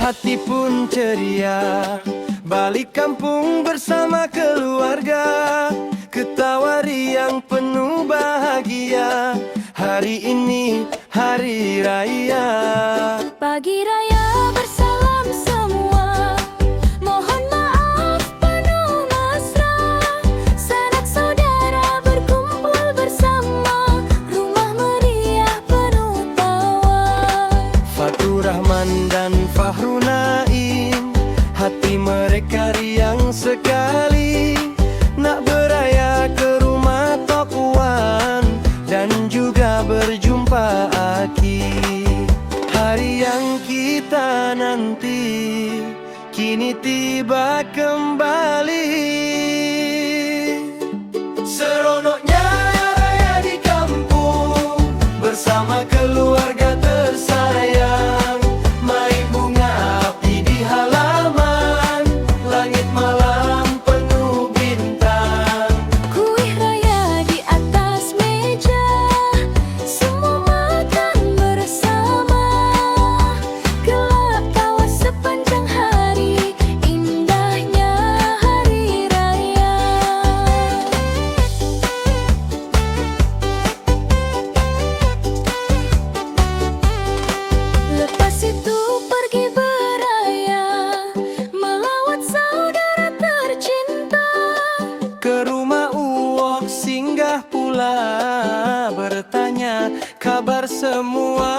hati pun ceria. Balik kampung bersama keluarga, ketawa riang penuh bahagia. Hari ini hari raya. Pagi raya bersalam semua, mohon maaf penuh mesra. Sanak saudara berkumpul bersama, rumah meriah penuh tawa. Fatur Rahman dan Fahru Naim, hati mereka riang sekali. Nak beraya ke rumah Tok Wan dan juga berjumpa Aki. Hari yang kita nanti kini tiba kembali. Seronoknya raya di kampung bersama keluarga tersayang. Main bunga api di halaman, langit malam penuh bintang. Kuih raya di atas meja, semua makan bersama. Gelak tawa sepanjang hari, indahnya hari raya. Lepas itu pergi beraya, melawat saudara tercinta. Ke rumah Uwok singgah pula, bertanya kabar semua.